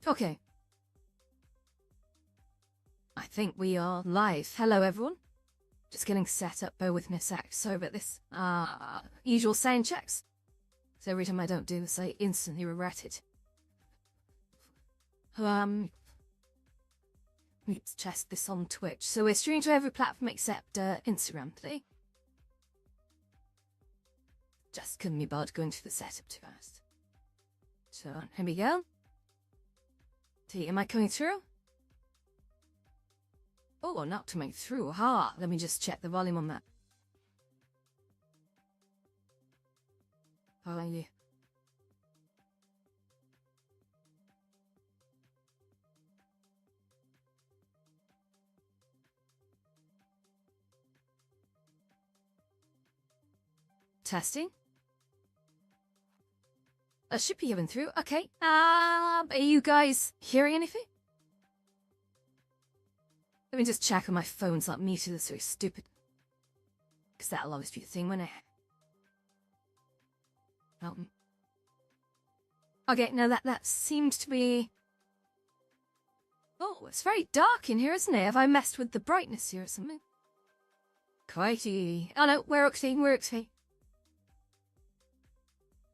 Okay. I think we are live. Hello, everyone. Just getting set up. Bear with me a sec. Sorry about this. Usual sound checks. So every time I don't do this, I instantly regret it. Let's test this on Twitch. So we're streaming to every platform except Instagram today. Just couldn't be bothered going through the setup too fast. So, here we go. Am I coming through? Oh, not coming through. Ha! Let me just check the volume on that. How are you? Testing? I should be coming through. Okay. Are you guys hearing anything? Let me just check on my phone's not muted. That's so stupid. Because that'll always be a thing, won't it? Okay, now that seems to be... Oh, it's very dark in here, isn't it? Have I messed with the brightness here or something? Quitey. Oh no, we're okay.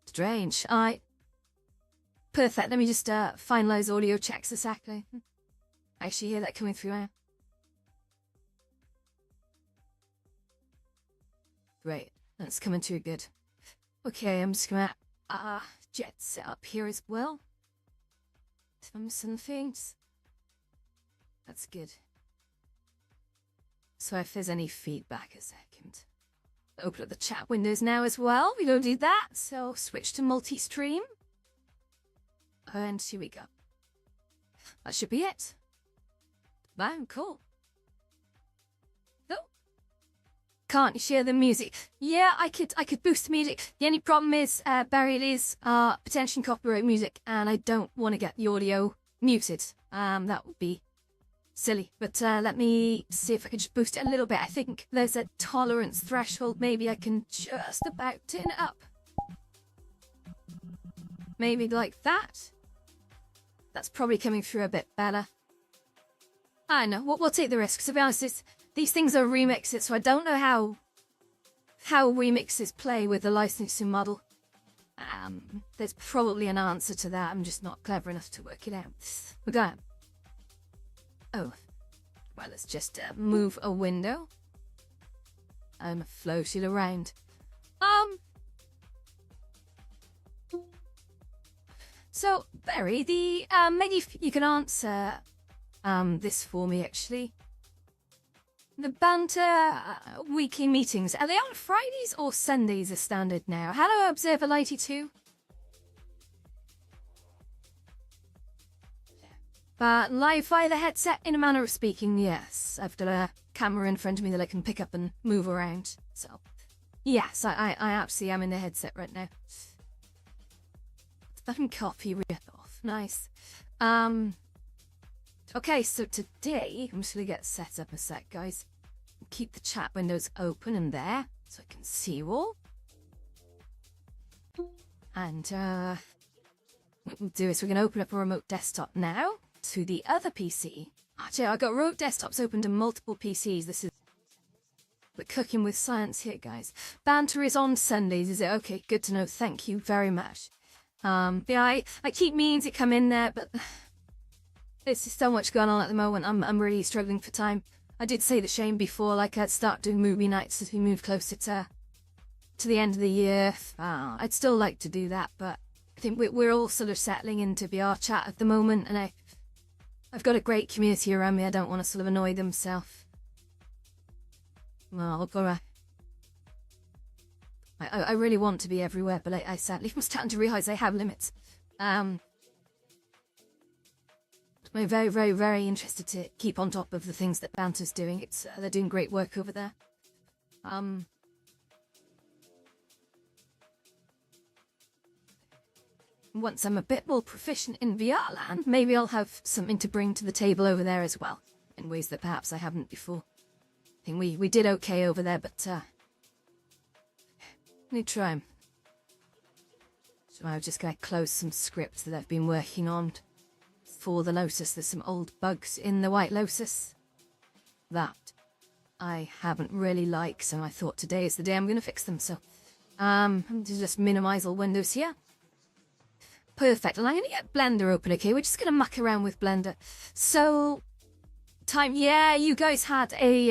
Strange. Perfect. Let me just finalize audio checks exactly. I actually hear that coming through now. Great. That's coming through good. Okay, I'm just gonna jet set up here as well. Some things. That's good. So if there's any feedback a second. Open up the chat windows now as well. We don't do that, so switch to multi-stream. And here we go. That should be it. Wow, cool. Oh. Can't you share the music? Yeah, I could boost the music. The only problem is, Barry, it is potentially copyright music, and I don't want to get the audio muted. That would be silly. But let me see if I can just boost it a little bit. I think there's a tolerance threshold. Maybe I can just about turn it up. Maybe like that. That's probably coming through a bit better. I know. We'll take the risk. To be honest, these things are remixes, so I don't know how remixes play with the licensing model. There's probably an answer to that. I'm just not clever enough to work it out. We're going. Oh, well, let's just move a window. I'm floating around. So, Barry, maybe if you can answer this for me, actually. The banter weekly meetings, are they on Fridays or Sundays as standard now? Hello, Observer Lighty 2. But live via the headset, in a manner of speaking, yes. I've got a camera in front of me that I can pick up and move around. So, yes, I absolutely am in the headset right now. Button copy rip-off. Nice. Okay, so today, I'm just going to get set up a sec, guys. Keep the chat windows open and there, so I can see you all. And, what we'll do is we're going to open up a remote desktop now to the other PC. Actually, I've got remote desktops open to multiple PCs. This is the cooking with science here, guys. Banter is on Sundays, is it? Okay, good to know. Thank you very much. Yeah, I keep meaning to come in there, but there's just so much going on at the moment. I'm really struggling for time. I did say the shame before, like I'd start doing movie nights as we move closer to the end of the year. I'd still like to do that, but I think we're all sort of settling into VR chat at the moment, and I've got a great community around me. I don't want to sort of annoy them, so well, I'll go. I really want to be everywhere, but I sadly was starting to realise I have limits. I'm very, very, very interested to keep on top of the things that Banter's doing. They're doing great work over there. Once I'm a bit more proficient in VR land, maybe I'll have something to bring to the table over there as well, in ways that perhaps I haven't before. I think we did okay over there, but let me try. So I was just going to close some scripts that I've been working on. for the Lotus. There's some old bugs in the White Lotus that I haven't really liked, so I thought today is the day I'm going to fix them. So, to just minimize all windows here. Perfect. And I'm going to get Blender open, okay? We're just going to muck around with Blender. So, yeah, you guys had a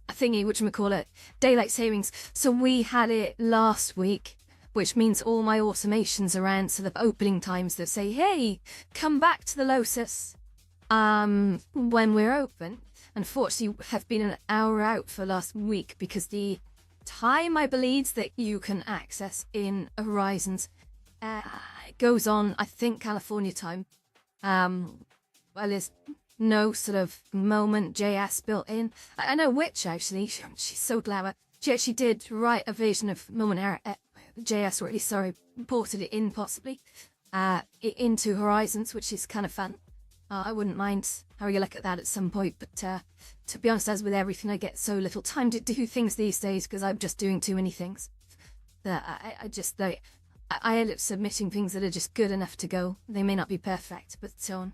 thingy, whatchamacallit, daylight savings. So we had it last week, which means all my automations around sort of opening times that say, hey, come back to the Lotus when we're open. Unfortunately, have been an hour out for last week because the time, I believe, that you can access in Horizons goes on, I think, California time. Well, there's no sort of moment JS built in. I know which, actually. She's so clever. She actually did write a version of Moment JS, or at least, sorry, ported it in, possibly, into Horizons, which is kind of fun. I wouldn't mind having a look at that at some point, but to be honest, as with everything, I get so little time to do things these days because I'm just doing too many things that I end up submitting things that are just good enough to go. They may not be perfect, but so on.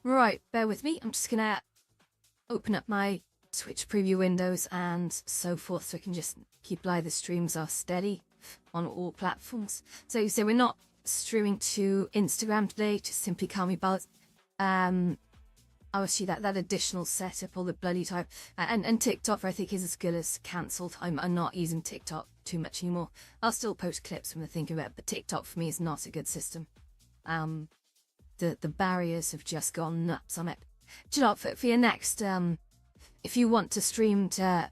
Right, bear with me. I'm just going to open up my Twitch preview windows and so forth so I can just keep live. The streams are steady on all platforms. So you say we're not streaming to Instagram today, just simply call me Ballots. Obviously that additional setup, all the bloody time, and TikTok I think is as good as cancelled. I'm not using TikTok too much anymore. I'll still post clips when I think of it, but TikTok for me is not a good system. The barriers have just gone nuts on it. Do you know, for your next, if you want to stream to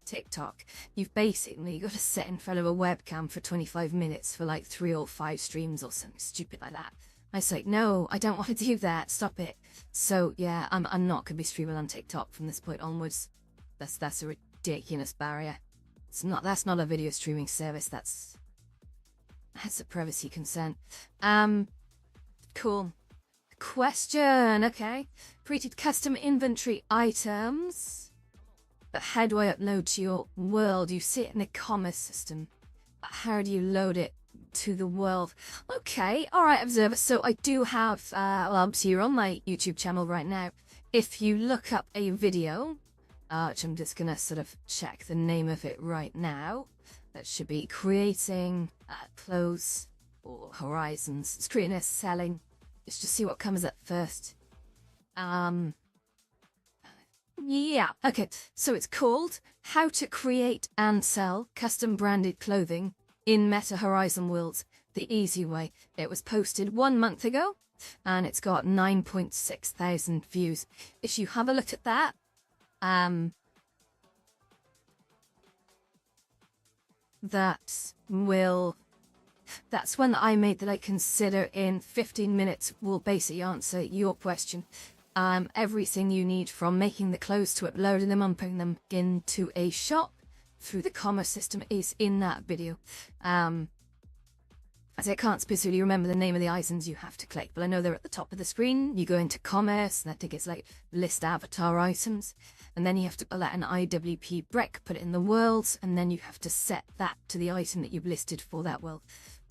TikTok, you've basically got to sit in front of a webcam for 25 minutes for like 3 or 5 streams or something stupid like that. I was like, no, I don't want to do that. Stop it. So yeah, I'm not going to be streaming on TikTok from this point onwards. That's a ridiculous barrier. That's not a video streaming service. That's a privacy concern. Cool. Question. Okay. Created custom inventory items. But how do I upload to your world? You see it in the commerce system. But how do you load it to the world? Okay, alright, Observer. So I do have, well, obviously you're on my YouTube channel right now. If you look up a video, which I'm just gonna sort of check the name of it right now, that should be creating clothes or Horizons. It's creating a selling. Let's just see what comes up first. Yeah, okay, so it's called How to Create and Sell Custom Branded Clothing in Meta Horizon Worlds the Easy Way. It was posted 1 month ago, and it's got 9.6 thousand views. If you have a look at that, that's one that I made that I consider in 15 minutes will basically answer your question. Everything you need from making the clothes to uploading them and putting them into a shop through the commerce system is in that video. As I can't specifically remember the name of the items you have to collect, but I know they're at the top of the screen. You go into commerce, and I think it's like list avatar items, and then you have to let an IWP brick, put it in the world, and then you have to set that to the item that you've listed for that world.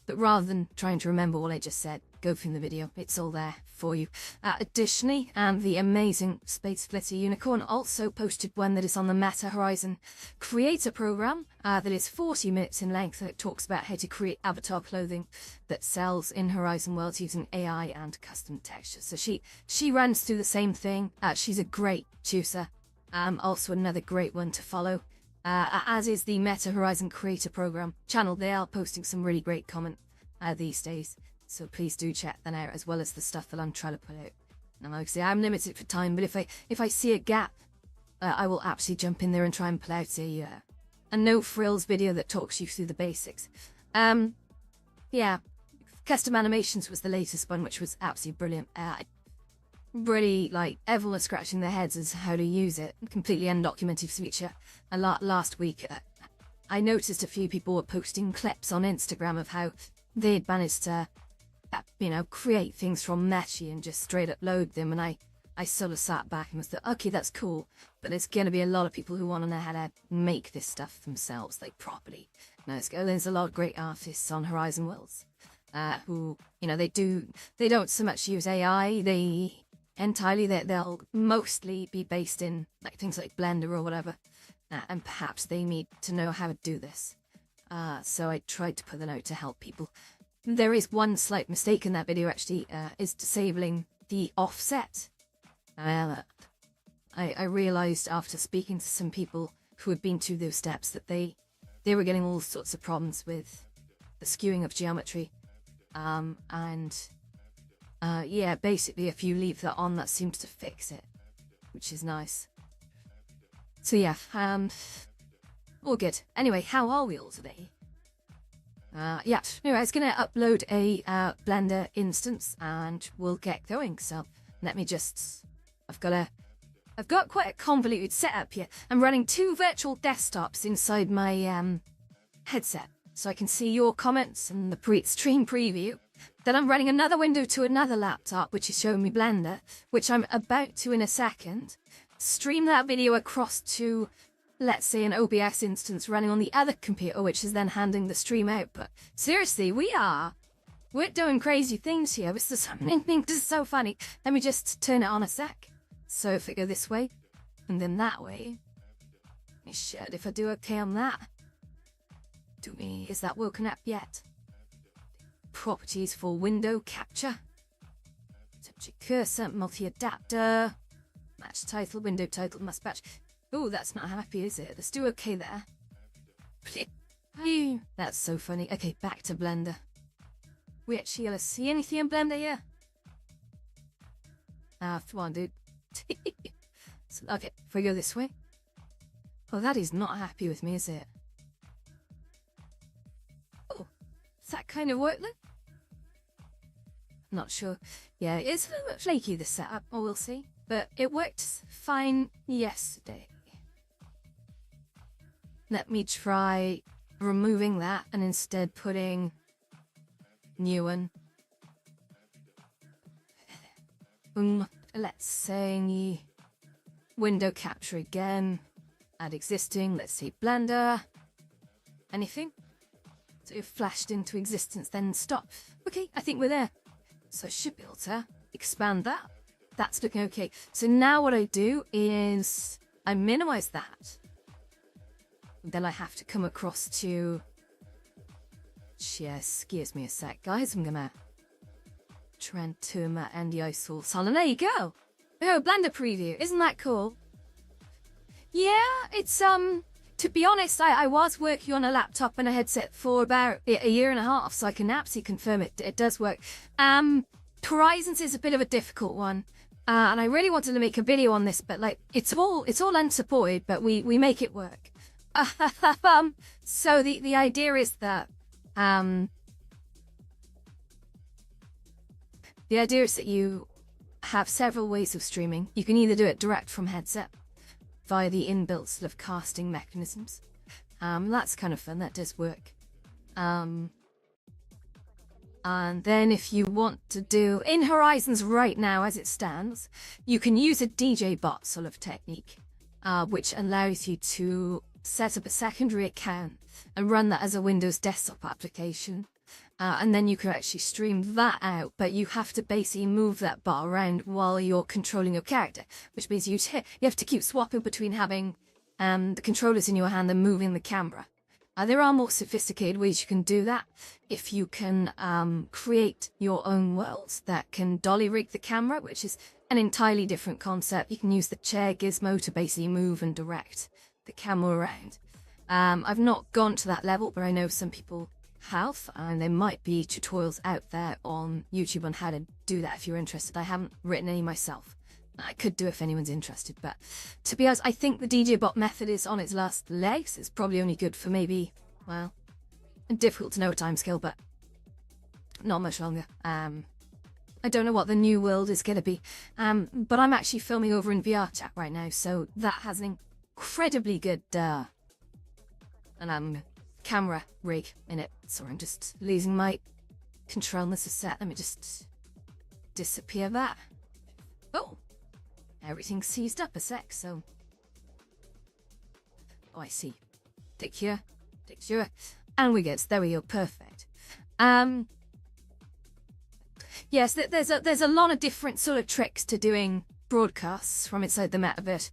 But rather than trying to remember what I just said, go through the video. It's all there for you. Additionally, the amazing Space Flitter Unicorn also posted one that is on the Meta Horizon Creator Program that is 40 minutes in length, and it talks about how to create avatar clothing that sells in Horizon Worlds using AI and custom textures. So she runs through the same thing. She's a great tutor. Also another great one to follow. As is the Meta Horizon Creator Program channel. They are posting some really great comment these days, so please do check that out, as well as the stuff that I'm trying to put out. Now, obviously, I'm limited for time, but if I see a gap, I will absolutely jump in there and try and pull out a no frills video that talks you through the basics. Yeah, custom animations was the latest one, which was absolutely brilliant. Really, like, everyone was scratching their heads as how to use it. Completely undocumented feature. Last week, I noticed a few people were posting clips on Instagram of how they'd managed to, create things from Meshi and just straight up load them. And I sort of sat back and was like, okay, that's cool, but there's going to be a lot of people who want to know how to make this stuff themselves, like, properly. Now, there's a lot of great artists on Horizon Worlds. who, they don't so much use AI. They'll mostly be based in like things like Blender or whatever, and perhaps they need to know how to do this. So I tried to put the note to help people. There is one slight mistake in that video actually, is disabling the offset. I realized after speaking to some people who had been through those steps that they were getting all sorts of problems with the skewing of geometry. Yeah, basically if you leave that on, that seems to fix it, which is nice. So yeah, all good. Anyway, how are we all today? Yeah, anyway, I was gonna upload a Blender instance and we'll get going. So let me just, I've got quite a convoluted setup here. I'm running 2 virtual desktops inside my headset, so I can see your comments and the stream preview. Then I'm running another window to another laptop, which is showing me Blender, which I'm about to, in a second, stream that video across to, let's say, an OBS instance running on the other computer, which is then handing the stream output. Seriously, we're doing crazy things here. This is so funny. Let me just turn it on a sec. So if I go this way, and then that way, shit, if I do okay on that, is that woken up yet? Properties for window capture. Subject cursor, multi-adapter, match title, window title must match. Oh, that's not happy, is it? Let's do okay there. That's so funny. Okay, back to Blender. We actually gonna see anything in Blender here? Come on, dude. So, okay, if we go this way. Oh, that is not happy with me, is it? Oh, does that kind of work then? Not sure. Yeah, it's a little bit flaky, this setup, or we'll see. But it worked fine yesterday. Let me try removing that and instead putting new one. Let's say window capture again. Add existing. Let's say Blender. Anything? So you've flashed into existence, then stop. Okay, I think we're there. So I should be able to expand that. That's looking okay. So now what I do is I minimize that. Then I have to come across to... Excuse me a sec, guys. I'm gonna Trentuma NDI source on, and there you go. Oh, Blender preview. Isn't that cool? Yeah, it's to be honest, I was working on a laptop and a headset for about a year and a half, so I can absolutely confirm it does work. Horizons is a bit of a difficult one. And I really wanted to make a video on this, but like it's all unsupported, but we make it work. So the idea is that you have several ways of streaming. You can either do it direct from headset via the inbuilt sort of casting mechanisms. That's kind of fun. That does work. And then if you want to do in Horizons right now as it stands, you can use a DJ bot sort of technique, which allows you to set up a secondary account and run that as a Windows desktop application. And then you can actually stream that out, but you have to basically move that bot around while you're controlling your character, which means you have to keep swapping between having the controllers in your hand and moving the camera. There are more sophisticated ways you can do that. If you can create your own worlds that can dolly rig the camera, which is an entirely different concept. You can use the chair gizmo to basically move and direct the camera around. I've not gone to that level, but I know some people have, and there might be tutorials out there on YouTube on how to do that if you're interested. I haven't written any myself. I could do if anyone's interested, but to be honest, I think the DJ bot method is on its last legs. It's probably only good for maybe, well, difficult to know a timescale, but not much longer. I don't know what the new world is going to be, but I'm actually filming over in VR chat right now, so that has an incredibly good camera rig in it. Sorry, I'm just losing my control. This is set. Let me just disappear that. Oh, everything's seized up a sec, so... Oh, I see. Take here, and we get, there we go, perfect. yes, there's a lot of different sort of tricks to doing broadcasts from inside the metaverse.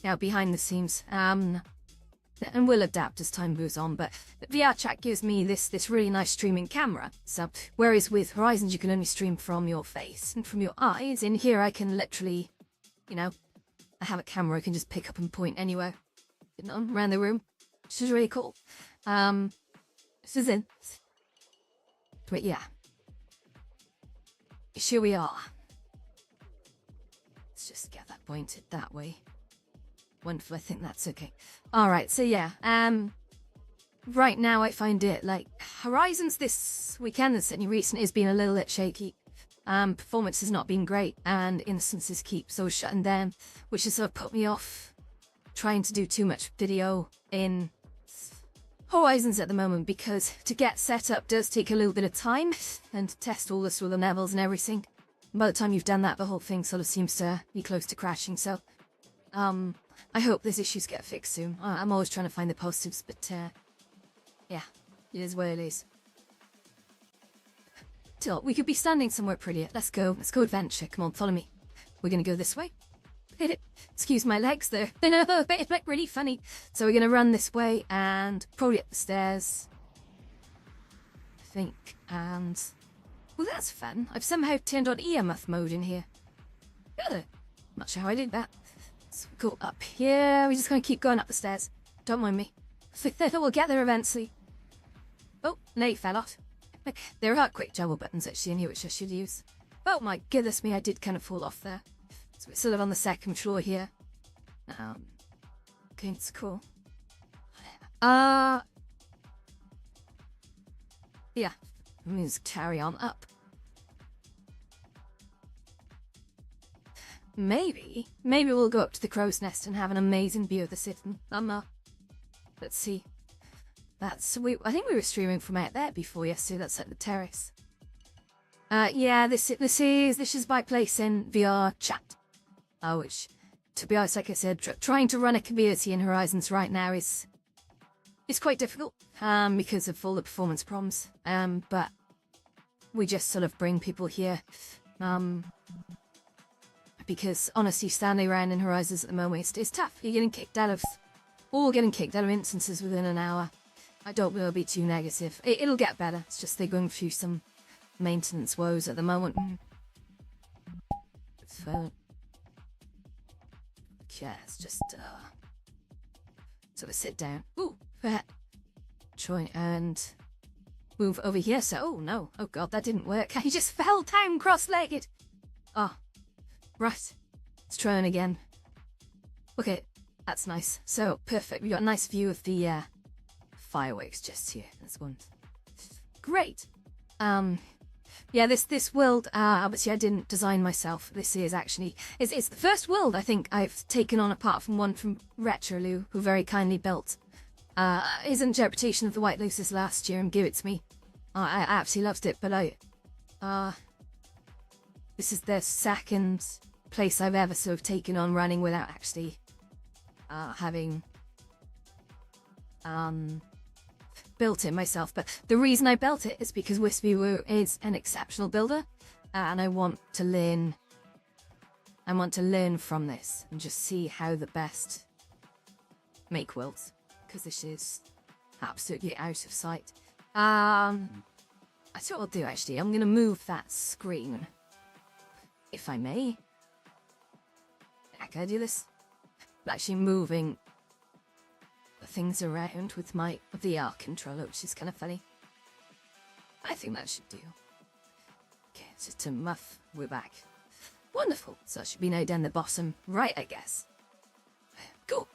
Now behind the scenes. And we'll adapt as time moves on, but VR chat gives me this really nice streaming camera. So, whereas with Horizons you can only stream from your face and from your eyes, in here I can literally, you know, I have a camera I can just pick up and point anywhere, you know, around the room, which is really cool. This is it. But yeah. Here we are. Let's just get that pointed that way. Wonderful, I think that's okay. Alright, so yeah, right now I find it like Horizons this weekend that's certainly recent has been a little bit shaky. Performance has not been great and instances keep sort of shutting down, which has sort of put me off trying to do too much video in Horizons at the moment, because to get set up does take a little bit of time and to test all the sort of levels and everything. And by the time you've done that, the whole thing sort of seems to be close to crashing, so I hope these issues get fixed soon. I'm always trying to find the positives, but yeah, it is what it is. Till we could be standing somewhere prettier. Let's go adventure. Come on, follow me. We're gonna go this way. Excuse my legs there. They look like really funny. So we're gonna run this way and probably up the stairs, I think. And well, that's fun. I've somehow turned on EMF mode in here. Not sure how I did that. So we go up here. We're just going to keep going up the stairs. Don't mind me. We'll get there eventually. Oh, no, you fell off. There are quick juggle buttons actually in here, which I should use. Oh my goodness me, I did kind of fall off there. So we're sort of on the second floor here. Okay, it's cool. Yeah. Let me just carry on up. Maybe we'll go up to the crow's nest and have an amazing view of the city. Let's see. I think we were streaming from out there before yesterday. That's at the terrace. Yeah, this is my place in VR chat. Which, to be honest, like I said, trying to run a community in Horizons right now is quite difficult. Because of all the performance problems. But we just sort of bring people here. Because honestly, standing around in Horizons at the moment is tough. You're getting kicked out of instances within an hour. I don't want to be too negative. It'll get better. It's just they're going through some maintenance woes at the moment. So, yeah, it's just sort of sit down. Ooh, try and move over here. So, oh no, oh god, that didn't work. I just fell down cross-legged. Oh. Right, let's try it again. Okay, that's nice. So, perfect. We got a nice view of the fireworks just here. That's one. Great. Yeah, this world, obviously I didn't design myself. This is actually, it's the first world I think I've taken on apart from one from Retrolu, who very kindly built his interpretation of the White Lotus last year and gave it to me. I absolutely loved it, but this is the second place I've ever sort of taken on running without actually having built it myself. But the reason I built it is because Wispy Woo is an exceptional builder, and I want to learn from this and just see how the best make worlds, because this is absolutely out of sight. That's what I'll do actually. I'm going to move that screen, if I may. Can I do this? I'm actually moving things around with my VR controller, which is kind of funny. I think that should do. Okay, it's just a muff. We're back. Wonderful. So it should be now down the bottom right, I guess. Cool.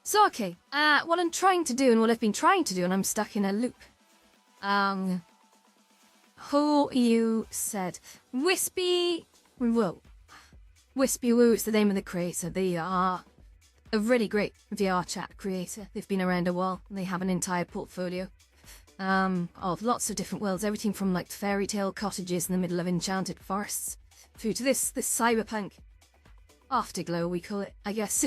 So okay. What I'm trying to do and what I've been trying to do, and I'm stuck in a loop. Who you said? Wispy Woo. Wispy Woo is the name of the creator. They are a really great VR chat creator. They've been around a while and they have an entire portfolio of lots of different worlds. Everything from like fairy tale cottages in the middle of enchanted forests through to this cyberpunk afterglow, we call it, I guess.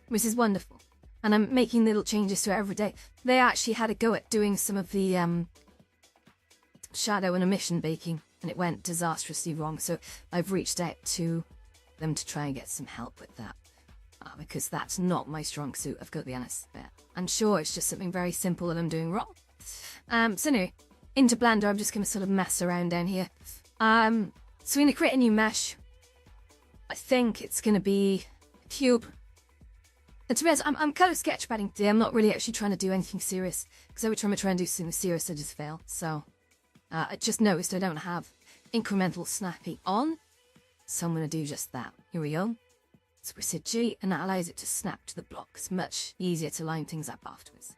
Which is wonderful. And I'm making little changes to it every day. They actually had a go at doing some of the shadow and emission baking, and it went disastrously wrong, so I've reached out to them to try and get some help with that. Because that's not my strong suit, I've got to be honest. But I'm sure it's just something very simple that I'm doing wrong. So anyway, into Blender, I'm just going to sort of mess around down here. So we're going to create a new mesh. I think it's going to be a cube. And to be honest, I'm kind of sketchpadding today. I'm not really actually trying to do anything serious. Because every time I try and do something serious, I just fail. So I just noticed I don't have incremental snapping on. So I'm going to do just that. Here we go. So we said G, and that allows it to snap to the blocks. Much easier to line things up afterwards.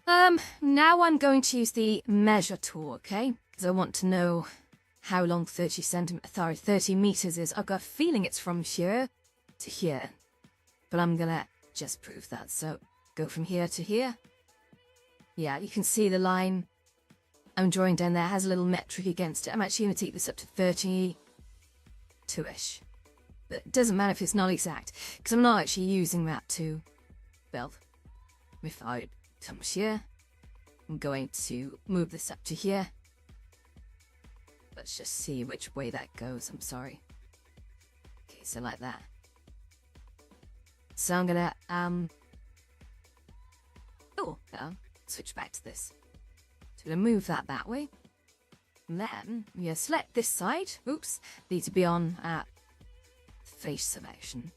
Now I'm going to use the measure tool, okay? Because I want to know how long 30 meters is. I've got a feeling it's from here to here. But I'm gonna just prove that. So go from here to here. Yeah, you can see the line I'm drawing down there has a little metric against it. I'm actually going to take this up to 32-ish. But it doesn't matter if it's not exact, because I'm not actually using that to build. If I come here, I'm going to move this up to here. Let's just see which way that goes. I'm sorry. Okay, so like that. So I'm gonna switch back to this. So I'm gonna move that way. And then we select this side. Oops, need to be on face selection.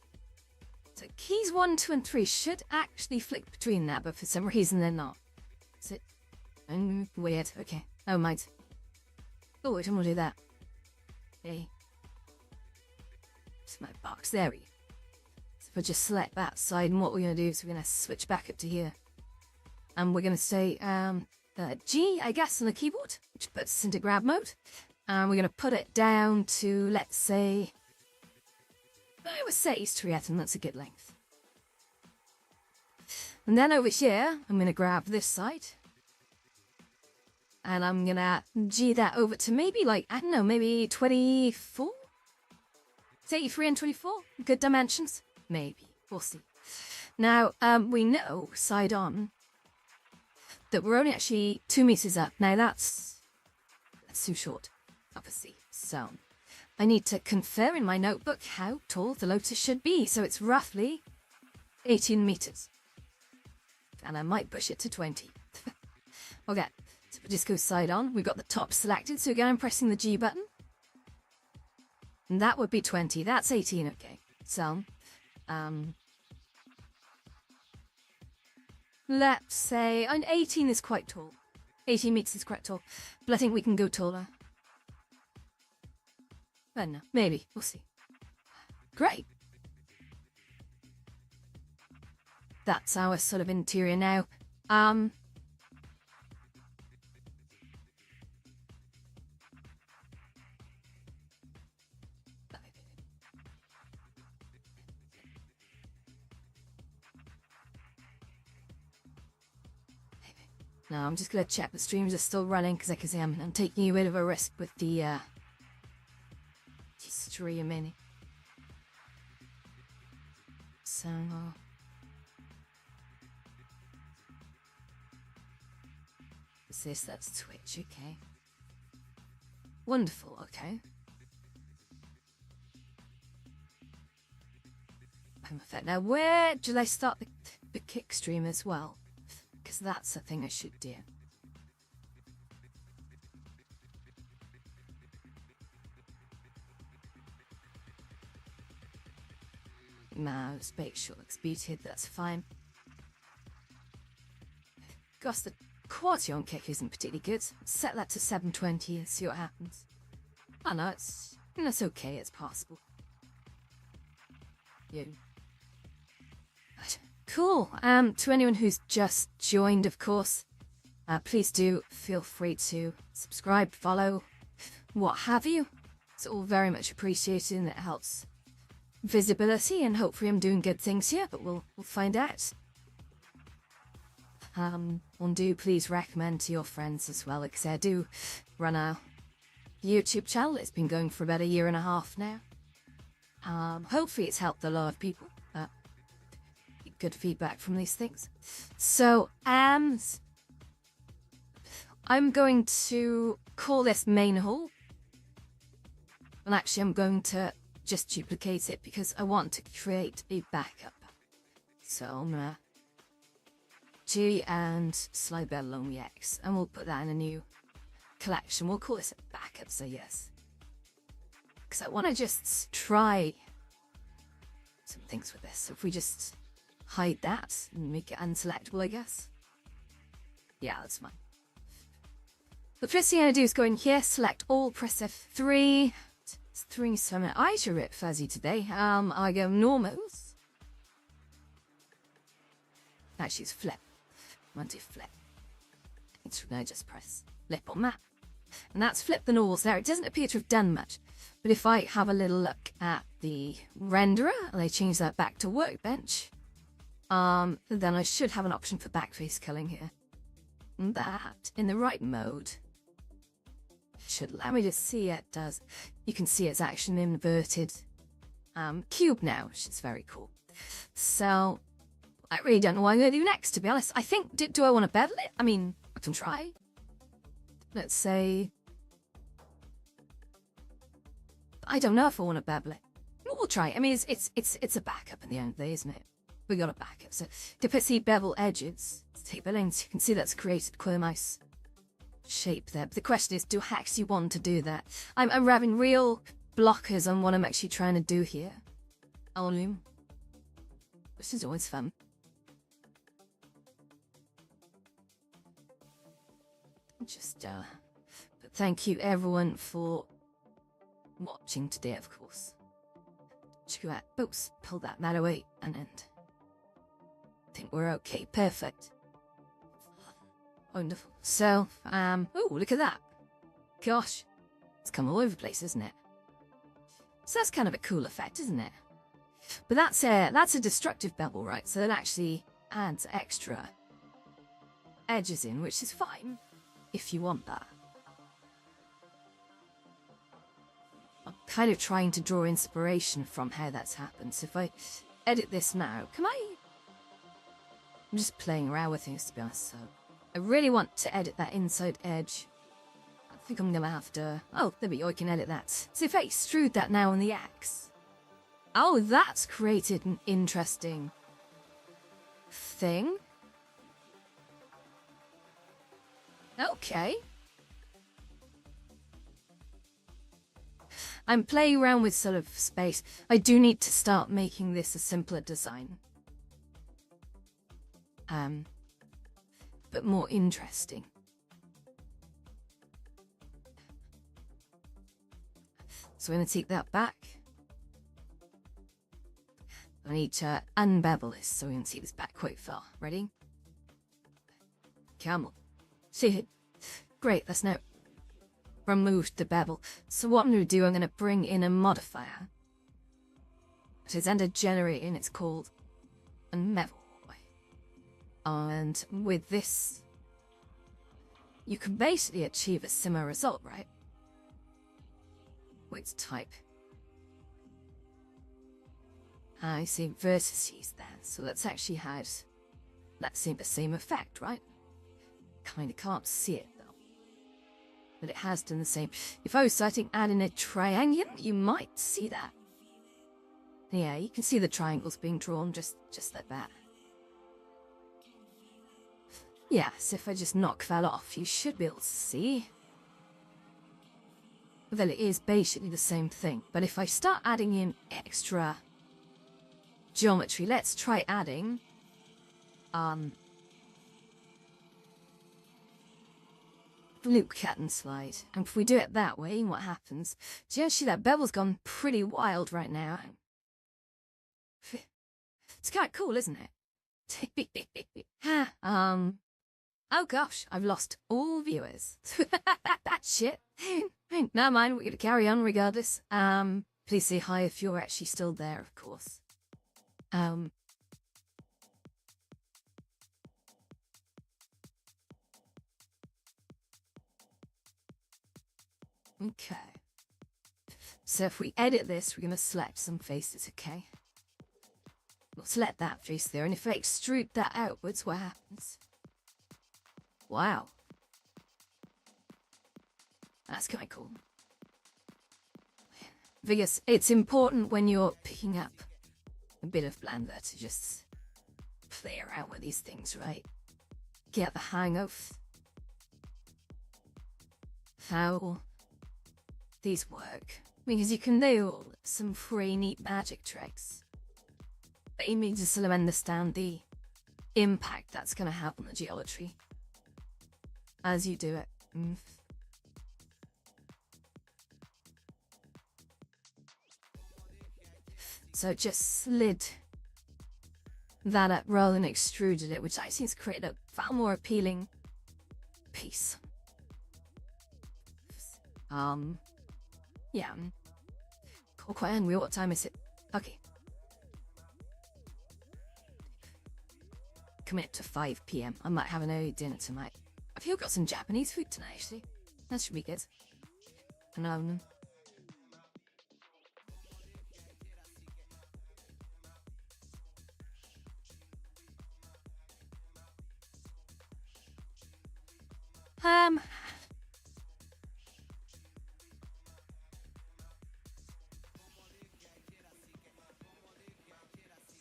So keys 1, 2, and 3 should actually flick between that, but for some reason they're not. Is it weird? Okay, oh mind. Oh, I don't want to do that. Okay. It's my box. There we go. So if I just select that side, and what we're going to do is we're going to switch back up to here. And we're going to say G, I guess, on the keyboard, which puts us into grab mode. And we're going to put it down to, let's say, I would say East 3 and that's a good length. And then over here, I'm going to grab this side. And I'm going to G that over to maybe like, I don't know, maybe 24? It's 83 and 24? Good dimensions? Maybe. We'll see. Now, we know, side on, that we're only actually 2 meters up. Now that's too short, obviously. So I need to confirm in my notebook how tall the lotus should be. So it's roughly 18 meters. And I might push it to 20. Okay, so if we just go side on, we've got the top selected. So again, I'm pressing the G button. And that would be 20. That's 18, okay. So, let's say, and 18 is quite tall. 18 meters is quite tall. But I think we can go taller. I don't know. Maybe. We'll see. Great. That's our sort of interior now. Now I'm just going to check the streams are still running because I can see I'm taking a bit of a risk with the streaming. So what's this? That's Twitch, okay. Wonderful, okay. Perfect. Now where should I start the kick stream as well? Because that's the thing I should do. Mouse, spatial looks muted, that's fine. Gosh, the quality on kick isn't particularly good. Set that to 720 and see what happens. Oh no, that's okay, it's possible. Yeah. Cool. To anyone who's just joined, of course, please do feel free to subscribe, follow, what have you. It's all very much appreciated and it helps visibility, and hopefully I'm doing good things here, but we'll find out. And do please recommend to your friends as well, because I do run a YouTube channel. It's been going for about 1.5 years now. Hopefully it's helped a lot of people. Good feedback from these things. So, I'm going to call this main hall. And actually, I'm going to just duplicate it because I want to create a backup. So I'm gonna G and slide that along the X, and we'll put that in a new collection. We'll call this a backup, so yes. Because I want to just try some things with this. So if we just hide that and make it unselectable, I guess. Yeah, that's fine. The first thing I'm going to do is go in here, select all, press F3. It's 3, so my eyes are a bit fuzzy today. I go normals. Actually, it's flip. I want to flip. It's going to just press flip on that. And that's flip the normals there. It doesn't appear to have done much. But if I have a little look at the renderer, and I change that back to workbench, then I should have an option for backface culling here. And that, in the right mode, should allow me to see it does. You can see it's actually an inverted cube now, which is very cool. So, I really don't know what I'm going to do next, to be honest. I think, do I want to bevel it? I mean, I can try. Let's say... I don't know if I want to bevel it. We'll try. I mean, it's a backup in the end of the day, isn't it? We got a backup. So, to put the bevel edges, take billings, you can see that's created quite a nice shape there. But the question is, do I actually want to do that? I'm having real blockers on what I'm actually trying to do here. Volume. Which is always fun. Just, but thank you everyone for watching today, of course. Check out, oops, pull that away, and end. I think we're okay, perfect. Wonderful. So, oh, look at that. Gosh, it's come all over the place, isn't it? So that's kind of a cool effect, isn't it? But that's a destructive bevel, right? So that actually adds extra edges in, which is fine, if you want that. I'm kind of trying to draw inspiration from how that's happened. So if I edit this now, can I... I'm just playing around with things, to be honest, so... I really want to edit that inside edge. I think I'm gonna have to... Oh, there we go, I can edit that. So if I extrude that now on the X... Oh, that's created an interesting... thing. Okay. I'm playing around with sort of space. I do need to start making this a simpler design. But more interesting. So I'm going to take that back. I need to unbevel this, so we're going to take this back quite far. Ready? Camel. See it? Great, that's now removed the bevel. So what I'm going to do, I'm going to bring in a modifier. It is under generating, it's called unbevel. And with this, you can basically achieve a similar result, right? Wait, type. I see vertices there, so that's actually had that the same effect, right? Kinda can't see it though. But it has done the same. If I was starting adding a triangle, you might see that. Yeah, you can see the triangles being drawn just like that. Yes, if I just knock that off, you should be able to see. Well, it is basically the same thing, but if I start adding in extra geometry, let's try adding loop cut and slide. And if we do it that way, what happens? Do you see that bevel's gone pretty wild right now? It's kind of cool, isn't it? Oh gosh, I've lost all viewers. Shit. Never mind, we're gonna carry on regardless. Please say hi if you're actually still there, of course. Okay. So if we edit this, we're gonna select some faces, okay? We'll select that face there, and if I extrude that outwards, what happens? Wow. That's kind of cool. Because it's important when you're picking up a bit of Blender to just play around with these things, right? Get the hang of how these work. Because you can do some pretty neat magic tricks. But you need to sort of understand the impact that's going to have on the geometry as you do it. So just slid that up rather than extruded it, which I think created a far more appealing piece. Yeah. Quite angry. What time is it? Okay. Commit to 5 p.m. I might have an early dinner tonight. I feel I've got some Japanese food tonight, actually. That should be good. And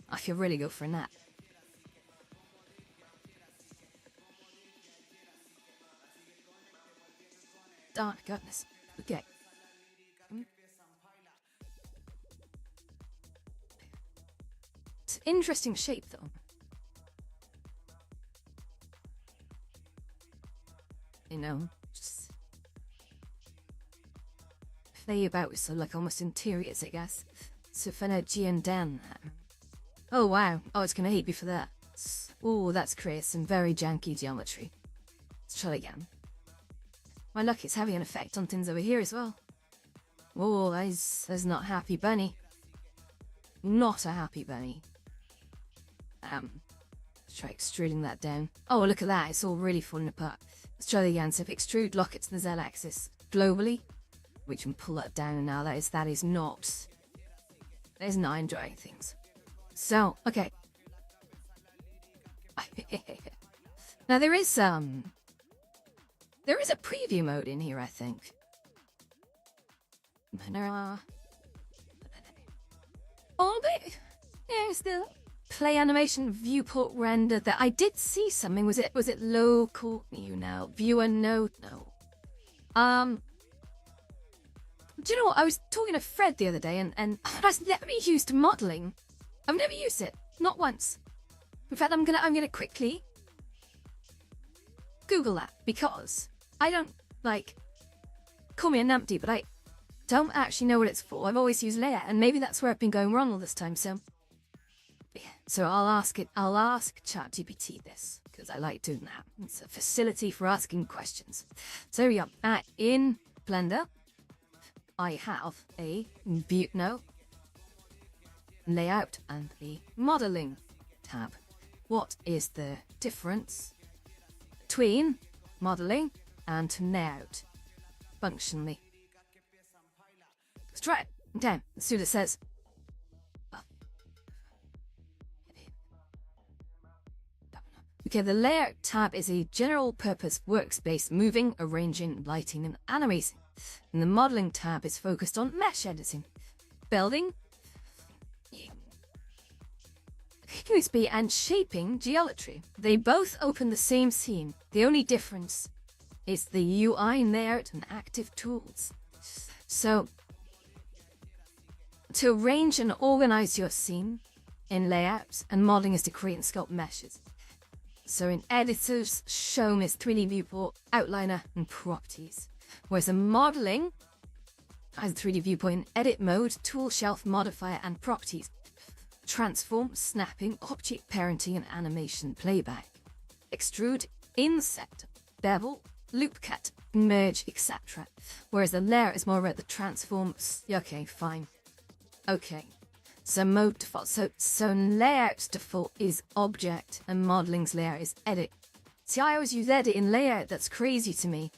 I feel really good for a nap. Oh, goodness. Okay. It's an interesting shape, though. You know, just play about with some, like, almost interiors, I guess. Superfuntimes and Dan. Oh, wow. Oh, it's gonna hate me for that. Oh, that's created some very janky geometry. Let's try it again. My luck is having an effect on things over here as well. Oh, that's not happy bunny. Not a happy bunny. Let's try extruding that down. Oh, look at that. It's all really falling apart. Let's try it again. So if extrude lockets in the Z-axis globally, we can pull that down now. That is not enjoying things. So, okay. Now there is a preview mode in here, I think. Oh, but yeah, still play animation viewport render. That I did see something. Was it local? You know, viewer node. No. Do you know what? I was talking to Fred the other day, and that's never used modeling. I've never used it, not once. In fact, I'm gonna quickly Google that, because I don't, like, call me a numpty, but I don't actually know what it's for. I've always used layout, and maybe that's where I've been going wrong all this time. So I'll ask ChatGPT this, because I like doing that. It's a facility for asking questions. So here we go. In Blender, I have a layout and the modeling tab. What is the difference between modeling and layout functionally? Let's try it. Okay, let's see what it says. Okay, the layout tab is a general purpose workspace, moving, arranging, lighting, and animating. And the modeling tab is focused on mesh editing, building, USB, and shaping geometry. They both open the same scene. The only difference is the UI layout and active tools. So, to arrange and organize your scene in layouts, and modeling is to create and sculpt meshes. So in editors, shown is 3D viewport, outliner, and properties. Whereas in modeling has a 3D viewport in edit mode, tool shelf, modifier, and properties. Transform, snapping, object parenting, and animation playback. Extrude, inset, bevel, loop cut, merge, etc. Whereas the layer is more about the transforms. Okay, fine. Okay. So mode default. So layout's default is object, and modeling's layout is edit. See, I always use edit in layout. That's crazy to me.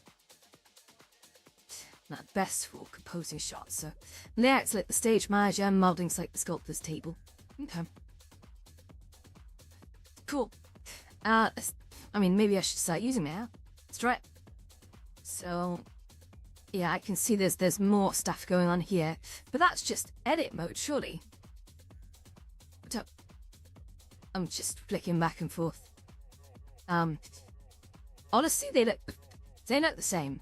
Not best for composing shots. So layout's like the stage manager, and modeling's like the sculptor's table. Okay. Cool. I mean, maybe I should start using that. Let's try it. So, Yeah, I can see there's more stuff going on here, but that's just edit mode, surely. But, I'm just flicking back and forth. Honestly, they look the same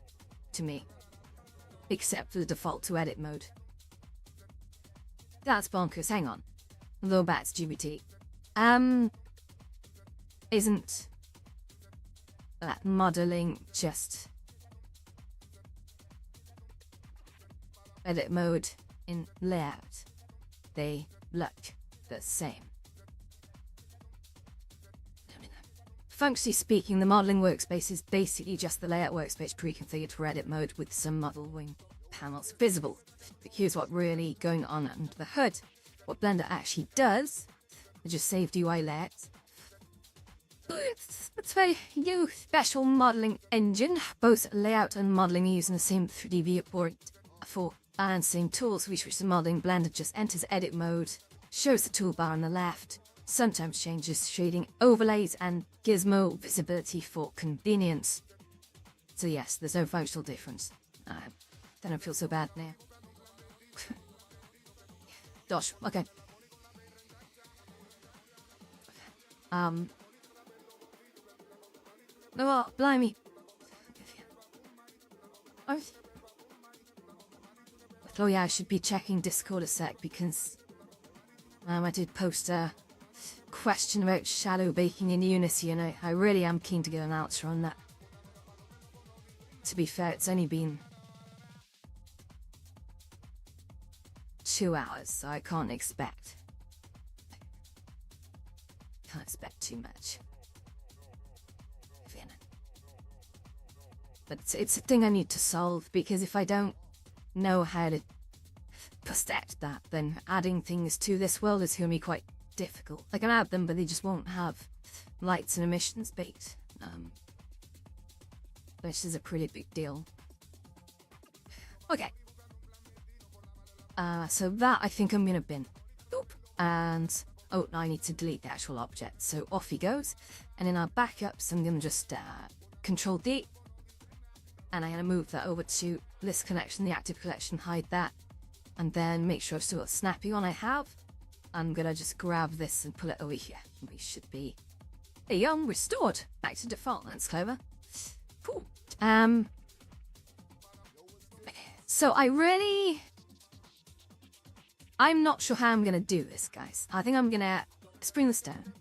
to me, except for the default to edit mode. That's bonkers. Hang on, though that's GBT. Isn't that modeling just edit mode in layout? They look the same. Functionally speaking, the modeling workspace is basically just the layout workspace pre-configured for edit mode with some modeling panels visible. But here's what really going on under the hood. What Blender actually does is just save UI layouts. It's a new special modeling engine. Both layout and modeling are using the same 3D viewport for and same tools. We switch to modeling. Blender just enters edit mode, shows the toolbar on the left, sometimes changes shading, overlays, and gizmo visibility for convenience. So yes, there's no functional difference. I don't feel so bad now. Gosh, okay. Oh, blimey. Oh yeah, I should be checking Discord a sec because I did post a question about shadow baking in Unity, and I really am keen to get an answer on that. To be fair, it's only been 2 hours, so I can't expect too much. But it's a thing I need to solve, because if I don't know how to perfect that, then adding things to this world is going to be quite difficult. I can add them, but they just won't have lights and emissions baked, which is a pretty big deal. Okay. So that I think I'm going to bin. Oop. And, oh, now I need to delete the actual object. So off he goes. And in our backups, I'm going to just Control D. And I'm going to move that over to list collection, the active collection, hide that. And then make sure I've still got snappy on. I have. I'm going to just grab this and pull it over here. We should be restored back to default. That's clever. Cool. So I'm not sure how I'm going to do this, guys. I think I'm going to bring this down.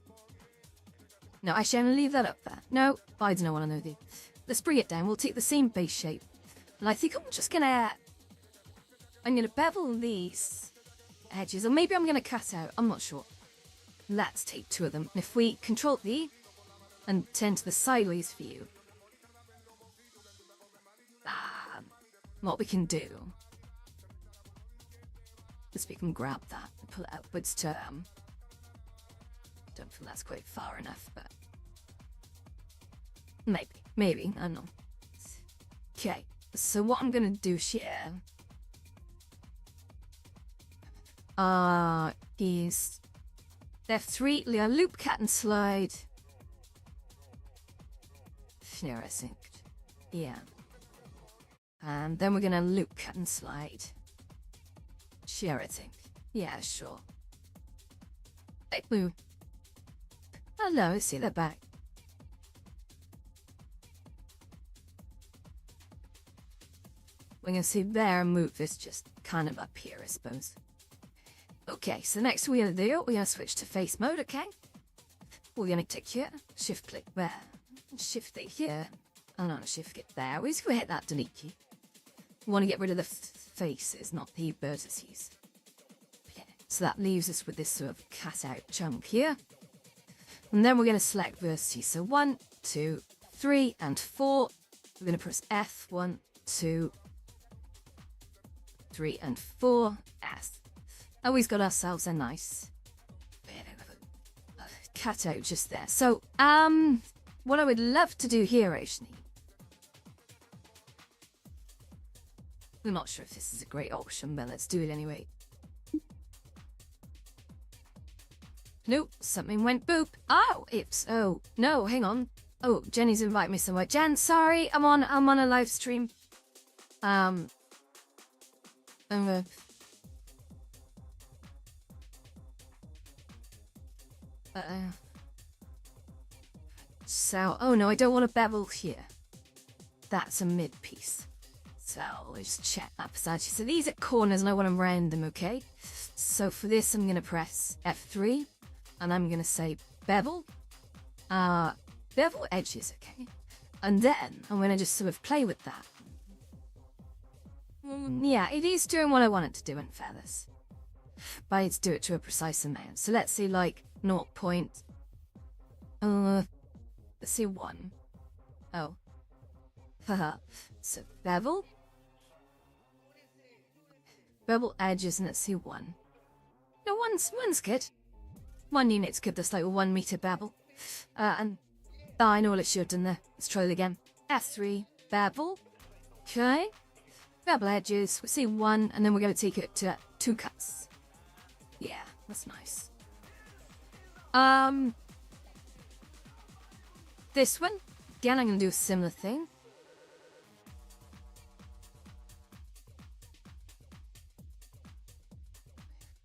No, actually, I'm going to leave that up there. No, I don't want to know the... Let's bring it down. We'll take the same base shape. And I think I'm just going to... I'm going to bevel these edges. Or maybe I'm going to cut out. I'm not sure. Let's take 2 of them. And if we Control V and turn to the sideways view, what we can do is we can grab that and pull it outwards to... don't feel that's quite far enough, but... Maybe, I don't know. Okay, so what I'm gonna do here... is... F3, loop, cat, and slide. There, I think. Yeah. And then we're gonna loop, cut, and slide. Share, I think. Yeah, sure. Hey, blue. Hello, see that back. We're gonna see there and move this just kind of up here, I suppose. Okay, so next we're gonna switch to face mode, okay? We're gonna tick here, shift click there, shift click here, and on shift click there. We're just gonna hit that delete key. We want to get rid of the faces, not the vertices. Yeah. So that leaves us with this sort of cut out chunk here. And then we're going to select vertices. So 1, 2, 3, and 4. We're going to press F, 1, 2, 3, and 4. S. Oh, we've got ourselves a nice cut out just there. So, what I would love to do here, actually, I'm not sure if this is a great option, but let's do it anyway. Nope, something went boop. Oh, oh, no, hang on. Oh, Jenny's invited me somewhere. Jen, sorry, I'm on a live stream. I'm gonna... So, oh no, I don't want a bevel here. That's a mid piece. So, let's check that beside you. So these are corners and I want to round them, okay? So for this, I'm going to press F3 and I'm going to say bevel. Bevel edges, okay? And then I'm going to just sort of play with that. Yeah, it is doing what I want it to do in feathers. But it's do it to a precise amount. So let's see, like, 0. Let's see 1. Oh. Haha. So bevel. Bevel edges, and let's see 1. No, one's good. 1 unit's good, that's like 1 meter bevel. And I know what it should have done there. Let's try it again. F3, bevel. Okay. Bevel edges, we'll see 1, and then we're going to take it to 2 cuts. Yeah, that's nice. This one, again, I'm going to do a similar thing.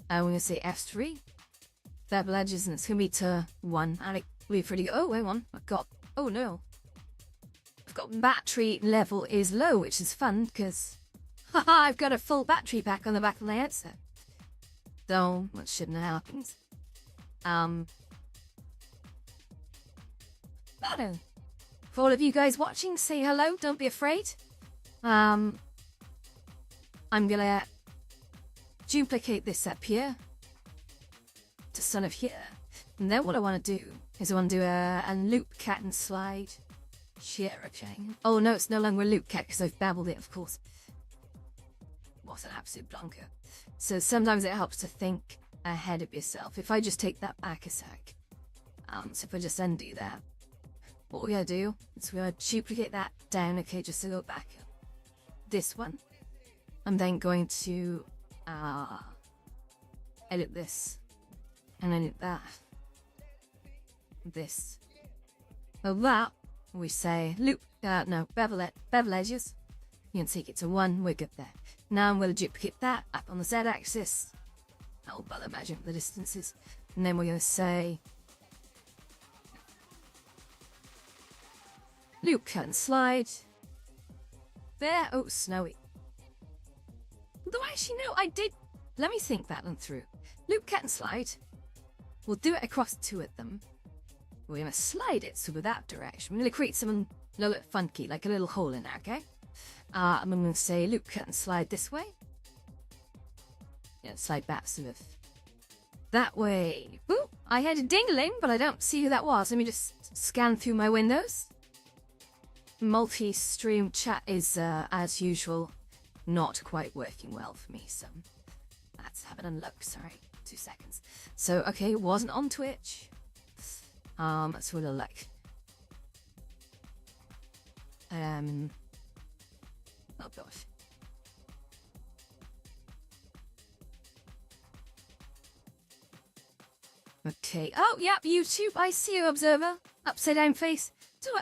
And we're going to say F3, bevel edges, and it's going to be to 1. And we're pretty good. Oh, hang on, oh no. I've got battery level is low, which is fun, because, haha, I've got a full battery pack on the back of my headset. So, that shouldn't have happened. But, for all of you guys watching, say hello, don't be afraid. I'm gonna duplicate this up here to sort of here. And then what I want to do is I want to do a loop cat and slide here, okay? Oh no, it's no longer a loop cat because I've beveled it, of course. What an absolute blunker. So sometimes it helps to think ahead of yourself. If I just take that back a sec, so if I just undo that, what we're going to do is we're going to duplicate that down, okay, just to go back up. This one. I'm then going to edit this and edit that. This. So that, we say loop, bevel edges. You can take it to 1, we're good there. Now I'm going to duplicate that up on the Z axis. Oh, but imagine the distances. And then we're going to say loop, cut and slide. There, oh, snowy. Although actually, no, I did. Let me think that one through. Loop, cut and slide. We'll do it across 2 of them. We're going to slide it so with that direction. We're going to create something a little bit funky, like a little hole in there, okay? I'm going to say loop, cut and slide this way. Yeah, slide back sort of that way. Ooh, I had a dingling, but I don't see who that was. Let me just scan through my windows. Multi-stream chat is, as usual, not quite working well for me, so let's have it unlock. Sorry, 2 seconds. So, okay, it wasn't on Twitch. So we'll like, oh gosh. Okay. Oh, yep, YouTube. I see you, Observer. Upside down face.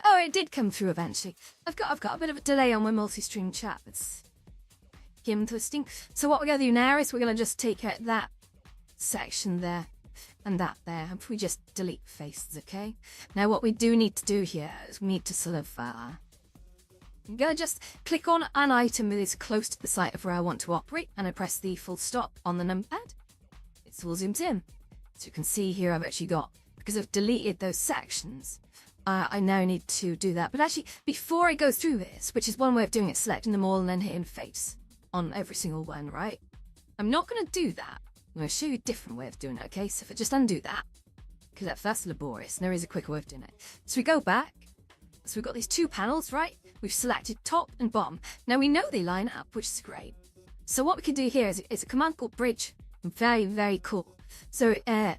Oh, it did come through eventually. I've got a bit of a delay on my multi-stream chat. It's him twisting. So what we're gonna do now is we're gonna just take out that section there and that there. If we just delete faces, okay? Now what we do need to do here is we need to sort of I'm gonna just click on an item that is close to the site of where I want to operate, and I press the full stop on the numpad. It's all zoomed in. So you can see here I've actually got, because I've deleted those sections, I now need to do that. But actually, before I go through this, which is one way of doing it, selecting them all and then hitting face on every single one, right? I'm not going to do that. I'm going to show you a different way of doing it, okay? So if I just undo that, because that's laborious, and there is a quicker way of doing it. So we go back. So we've got these 2 panels, right? We've selected top and bottom. Now we know they line up, which is great. So what we can do here is a command called bridge. Very, very cool. So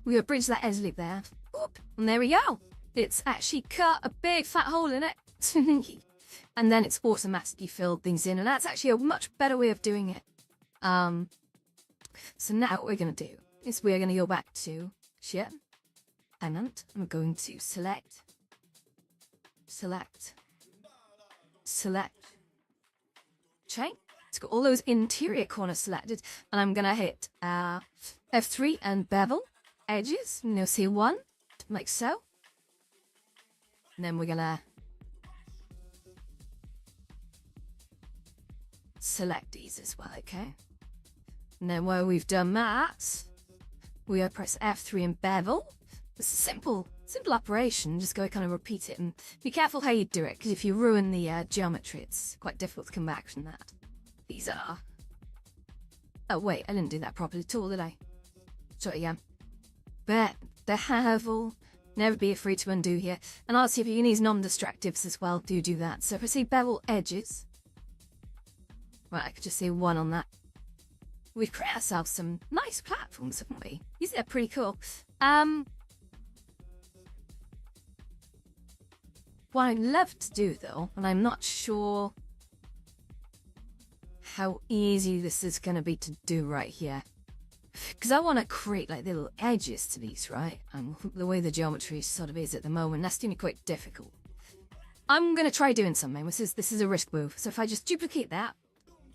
we will bridge that edge loop there. Oop, and there we go. It's actually cut a big fat hole in it. And then it's automatically filled things in. And that's actually a much better way of doing it. So now what we're going to do is we're going to go back to share. And I'm going to select, chain. It's got all those interior corners selected, and I'm gonna hit F3 and bevel edges, and you'll see one, like so. And then we're gonna select these as well, okay? And then while we've done that, we press F3 and bevel. It's a simple operation. Just go kind of repeat it and be careful how you do it, because if you ruin the geometry, it's quite difficult to come back from that. These are... Oh wait, I didn't do that properly at all, did I? Try it again. But the bevel, never be afraid to undo here. And I'll see if you can use non-distractives as well. Do that. So if I say bevel edges, right, I could just say 1 on that. We've created ourselves some nice platforms, haven't we? These are pretty cool. What I'd love to do though, and I'm not sure how easy this is going to be to do right here, because I want to create like little edges to these, right? And the way the geometry sort of is at the moment, that's going to be quite difficult. I'm going to try doing something. This is a risk move. So if I just duplicate that,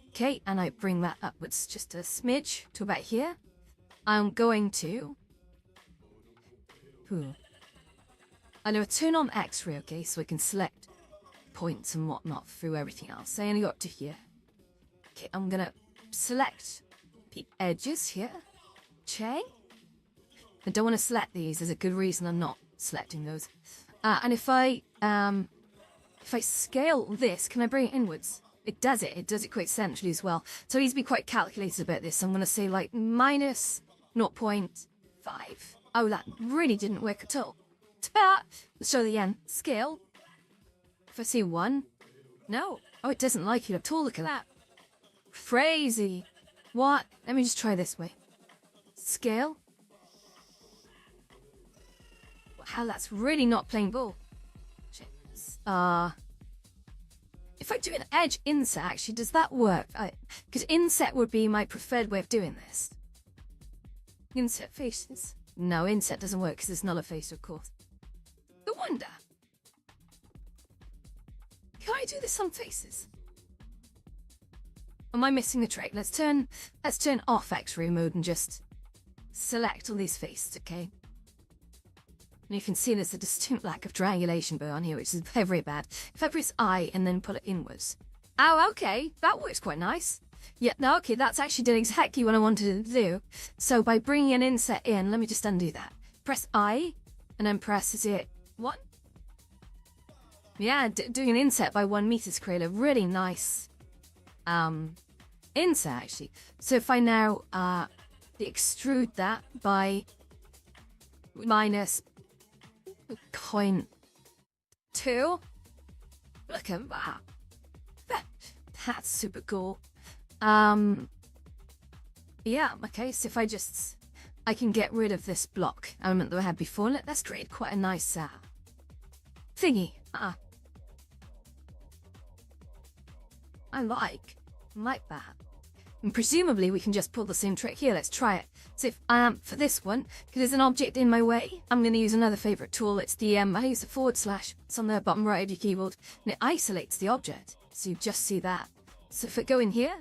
okay, and I bring that upwards just a smidge to about here, I'm going to... I know, turn on X-ray, okay, so we can select points and whatnot through everything else. I only got to here. Okay, I'm gonna select the edges here. Chain. I don't want to select these. There's a good reason I'm not selecting those. And if I scale this, can I bring it inwards? It does it. It does it quite centrally as well. So it needs to be quite calculated about this. I'm gonna say like minus 0.5. Oh, that really didn't work at all. Let's show the end. Scale. If I see 1. No. Oh, it doesn't like it at all. Look at that. Crazy. What? Let me just try this way. Scale. Wow, that's really not playing ball. Shit. If I do an edge inset, actually, does that work? Because inset would be my preferred way of doing this. Inset faces. No, inset doesn't work because it's not a face, of course. I wonder. Can I do this on faces? Am I missing the trick? Let's turn off X-ray mode and just select all these faces, okay? And you can see there's a distinct lack of triangulation on here, which is very, very bad. If I press I and then pull it inwards. Oh, okay, that works quite nice. Yeah, no, okay, that's actually doing exactly what I wanted to do. So by bringing an inset in, let me just undo that. Press I, and then press, is it 1? Yeah, doing an inset by 1 meter to create a really nice inset, actually. So if I now extrude that by minus 0.2, look at that. That's super cool. Yeah, okay, so if I can get rid of this block element that I had before. Let's create quite a nice thingy. I like that. And presumably we can just pull the same trick here. Let's try it. So if for this one, because there's an object in my way, I'm going to use another favorite tool. It's the I use the /. It's on the bottom right of your keyboard, and it isolates the object. So you just see that. So if I go in here,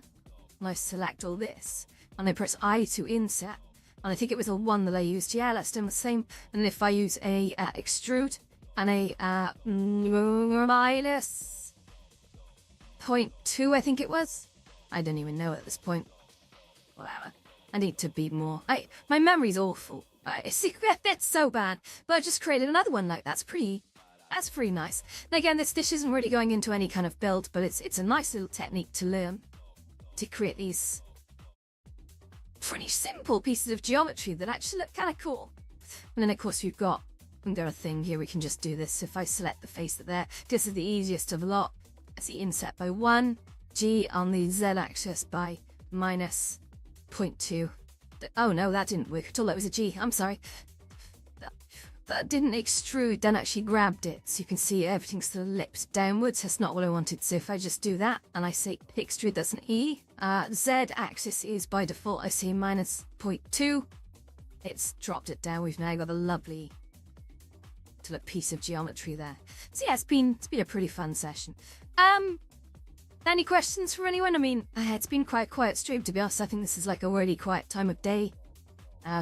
and I select all this, and I press I to inset, and I think it was a 1 that I used. Yeah, let's do the same. And if I use a extrude and a minus 0.2, I think it was. I don't even know at this point. Whatever. I need to be more. My memory's awful. That's so bad. But I just created another one like that's pretty nice. And again, this isn't really going into any kind of build, but it's a nice little technique to learn to create these pretty simple pieces of geometry that actually look kind of cool. And then of course we've got a thing here. We can just do this. If I select the face there, this is the easiest of a lot. It's the inset by 1, G on the Z axis by minus 0.2. Oh no, that didn't work at all. That was a G. I'm sorry. That didn't extrude, then actually grabbed it. So you can see everything sort of lips downwards. That's not what I wanted. So if I just do that and I say extrude, that's an E. Z axis is by default, I say minus 0.2. It's dropped it down. We've now got a lovely little piece of geometry there. So yeah, it's been a pretty fun session. Any questions from anyone? I mean, it's been quite a quiet stream, to be honest. I think this is like a really quiet time of day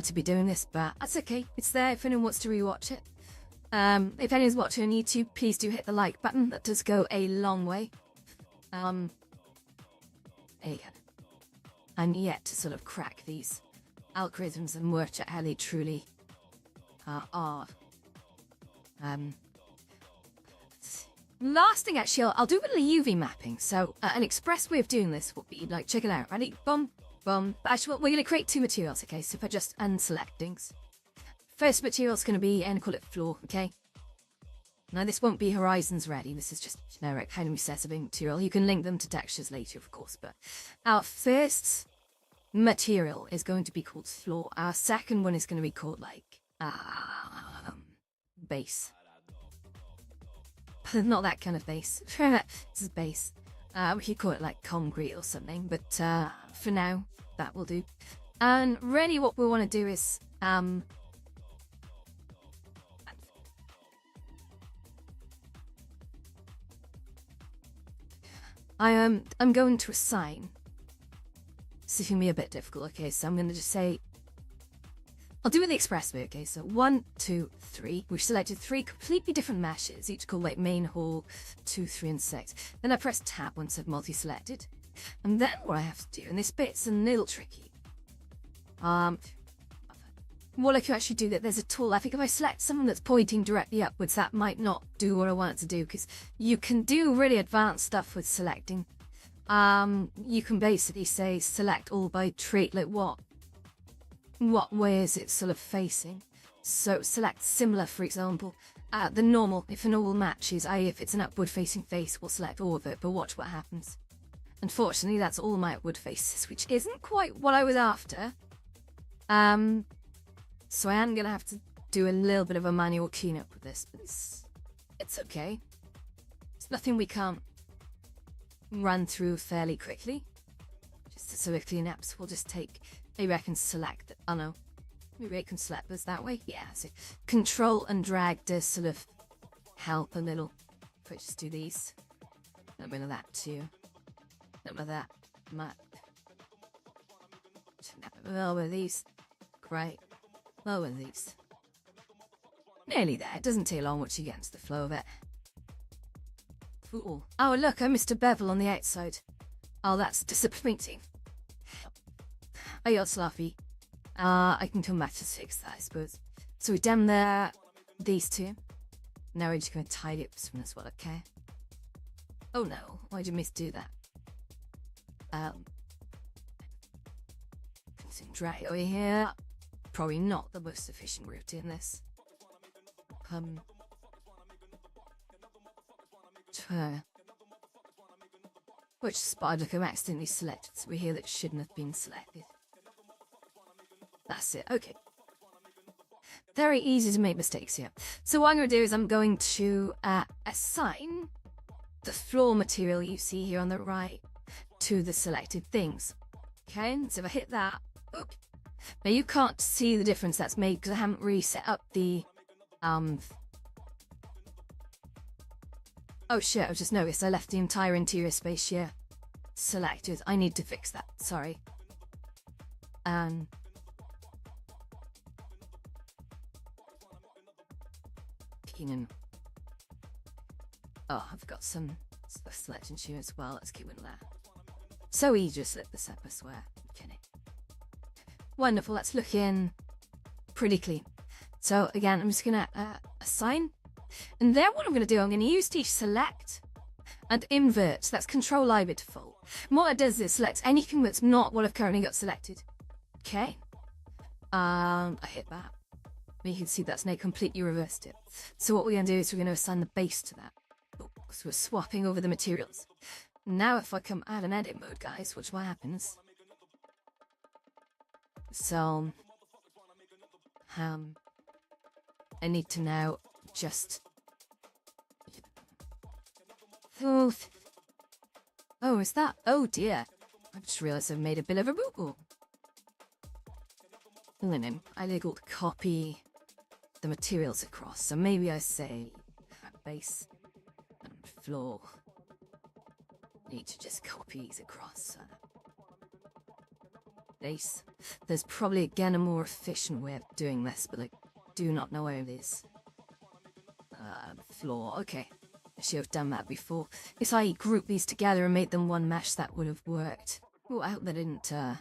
to be doing this, but that's okay. It's there if anyone wants to rewatch it. If anyone's watching on YouTube, please do hit the like button. That does go a long way. I'm yet to sort of crack these algorithms and work out how they truly are. Last thing, actually, I'll do a little UV mapping. So an express way of doing this would be like, check it out. Ready? Boom, boom. Actually, we're going to create two materials, okay? So if I just unselect things. First material is going to be, and call it floor, okay? Now this won't be horizons ready. This is just generic how do we set a material. You can link them to textures later, of course. But our first material is going to be called floor. Our second one is going to be called like base. Not that kind of base. This is base. We could call it like concrete or something, but for now, that will do. And really what we want to do is I'm going to assign. This is going to be a bit difficult, okay, so I'm going to just say I'll do it the express way, okay? So 1, 2, 3. We've selected 3 completely different meshes, each called like main, hall, 2, 3, and 6. Then I press tab once I've multi-selected. And then what I have to do, and this bit's a little tricky. What I can actually do, that there's a tool. I think if I select something that's pointing directly upwards, that might not do what I want it to do, because you can do really advanced stuff with selecting. You can basically say select all by trait, like what way is it sort of facing? So select similar, for example. The normal, if a normal matches, i.e. if it's an upward facing face, we'll select all of it, but watch what happens. Unfortunately, that's all my upward faces, which isn't quite what I was after. So I am going to have to do a little bit of a manual cleanup with this, but it's okay. It's nothing we can't run through fairly quickly. Just to sort of clean up, so we'll just take... Maybe I can select, oh no, maybe I can select this that way. Yeah, so control and drag does sort of help a little. If I just do these, a bit of that too, a bit of that, a little bit of these, great, a little bit of these. Nearly there, it doesn't take long once you get into the flow of it. Ooh. Oh look, I missed a bevel on the outside. Oh, that's disappointing. Oh, you're sloppy. I can come back to fix that, I suppose. So we're done there, these two. Now we're just going to tidy up this one as well, okay? Oh no, why did I misdo that? Drag over here. Probably not the most efficient route doing this. Which spot look I'm accidentally selected, so we're here that shouldn't have been selected. That's it, okay. Very easy to make mistakes here. So what I'm going to do is I'm going to assign the floor material you see here on the right to the selected things. Okay, so if I hit that, oops. Now you can't see the difference that's made because I haven't really set up the... Oh shit, I've just noticed I left the entire interior space here selected. I need to fix that, sorry. Oh, I've got some selection here as well. Let's keep with that. So easy to slip this up, I swear. Okay. Wonderful, that's looking pretty clean. So again, I'm just gonna assign. And then what I'm gonna do, I'm gonna use the select and invert. So that's control I by default. And what it does is it selects anything that's not what I've currently got selected. Okay. I hit that. You can see that's now completely reversed it. So what we're going to do is we're going to assign the base to that. So we're swapping over the materials. Now if I come add an edit mode, guys, watch what happens. So, I need to now just... Oh, is that? Oh dear. I just realised I've made a bit of a boo-boo. Linen. I got to copy the materials across, so maybe I say base and floor. need to just copy these across. Base. There's probably again a more efficient way of doing this, but I do not know where it is. Floor. Okay. I should have done that before. If I grouped these together and made them one mesh, that would have worked. Oh, I hope they didn't, all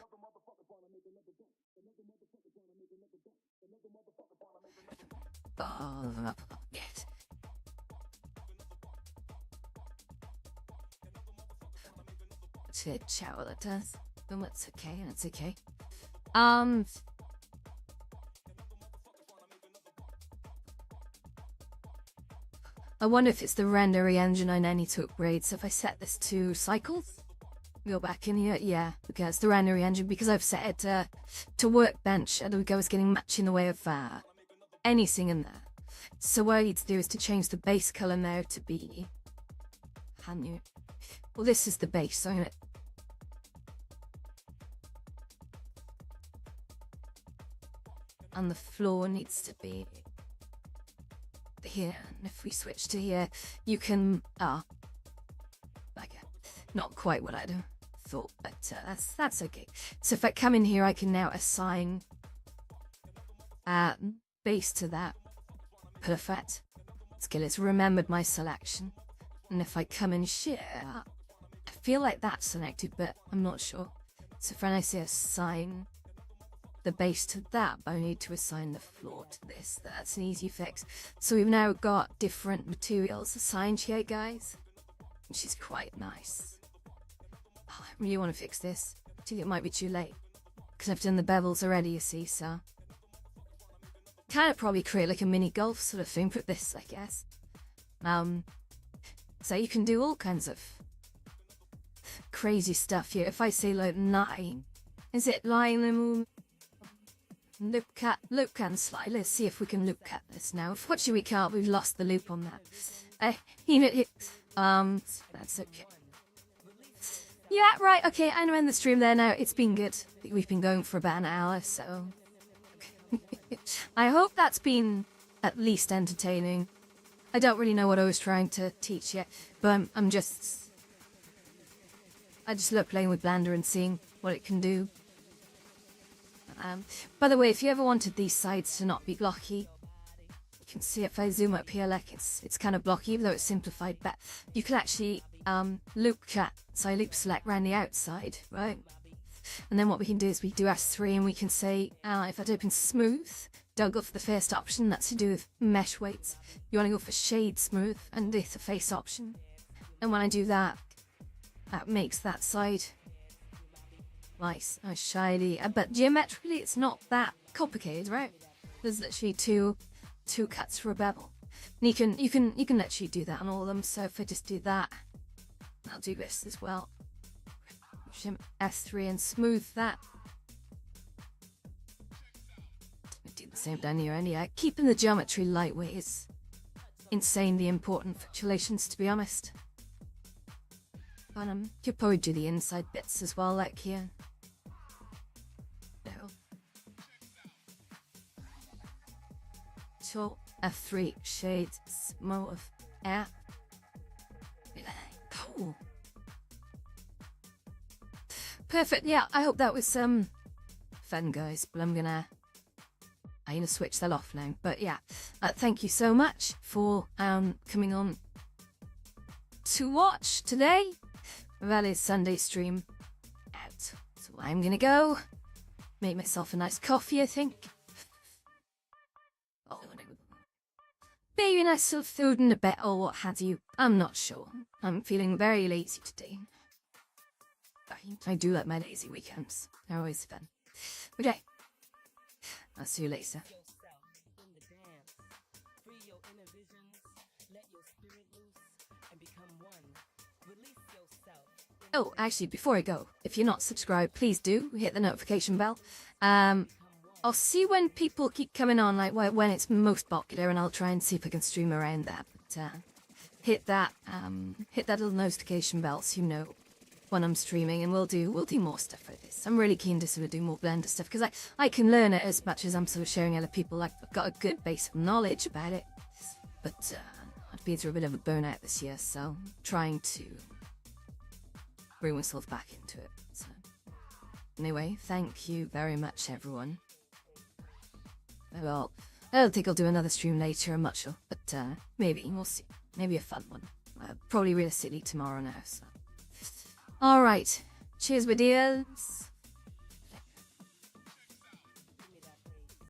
of them up. Yes. To chat what it does. But that's okay, that's okay. I wonder if it's the rendery engine I now need to upgrade. So if I set this to cycles, go back in here, yeah, because the rendery engine, because I've set it to workbench, and I was getting much in the way of anything in there. So what I need to do is to change the base color now to be, well, this is the base, so I'm gonna, and the floor needs to be here, and if we switch to here, you can, not quite what I'd thought, but that's okay. So if I come in here, I can now assign base to that. Perfect. Skill, it's remembered my selection. And if I come in share, I feel like that's selected, but I'm not sure. So when I say assign the base to that, but I need to assign the floor to this. That's an easy fix. So we've now got different materials assigned here, guys, which is quite nice. Oh, I really want to fix this. I think it might be too late, because I've done the bevels already, you see, so kind of probably create like a mini golf sort of thing with this, I guess. So you can do all kinds of crazy stuff here. If I say like 9, is it line? Look and slide. Let's see if we can look at this now. Unfortunately, we can't. We've lost the loop on that. That's okay. Yeah, right. Okay, I'm in the stream there now. It's been good. We've been going for about an hour, so I hope that's been at least entertaining. I don't really know what I was trying to teach yet, but I just love playing with Blender and seeing what it can do. By the way, if you ever wanted these sides to not be blocky, you can see if I zoom up here, like it's kind of blocky, even though it's simplified, but you can actually loop select around the outside, right? And then what we can do is we do S3 and we can say, if I open smooth, don't go for the first option, that's to do with mesh weights. You want to go for shade smooth and it's a face option. And when I do that, that makes that side nice, shiny. But geometrically, it's not that complicated, right? There's literally two cuts for a bevel. And you can literally do that on all of them. So if I just do that, I'll do this as well. Shim S3 and smooth that. Do the same down here, and yeah, keeping the geometry lightweight is insanely important for calculations, to be honest. But you'll probably do the inside bits as well, like here. So F3 shades smooth air. Cool. Perfect. Yeah, I hope that was fun, guys. But I'm gonna switch that off now. But yeah, thank you so much for coming on to watch today. Valley's Sunday stream out. So I'm gonna go make myself a nice coffee, I think. Oh, maybe a nice little food in a bit or what have you. I'm not sure. I'm feeling very lazy today. I do like my lazy weekends. They're always fun. Okay. I'll see you later. Oh, actually, before I go, if you're not subscribed, please do hit the notification bell. I'll see when people keep coming on, like when it's most popular, and I'll try and see if I can stream around that. But hit that little notification bell so you know when I'm streaming, and we'll do more stuff like this. I'm really keen to sort of do more Blender stuff because I can learn it as much as I'm sort of sharing other people. Like I've got a good base of knowledge about it, but I've been through a bit of a burnout this year, so I'm trying to bring myself back into it. So, anyway, thank you very much, everyone. Well, I don't think I'll do another stream later, much, but maybe, we'll see. Maybe a fun one. Probably realistically tomorrow now, so. Alright, cheers, my dears.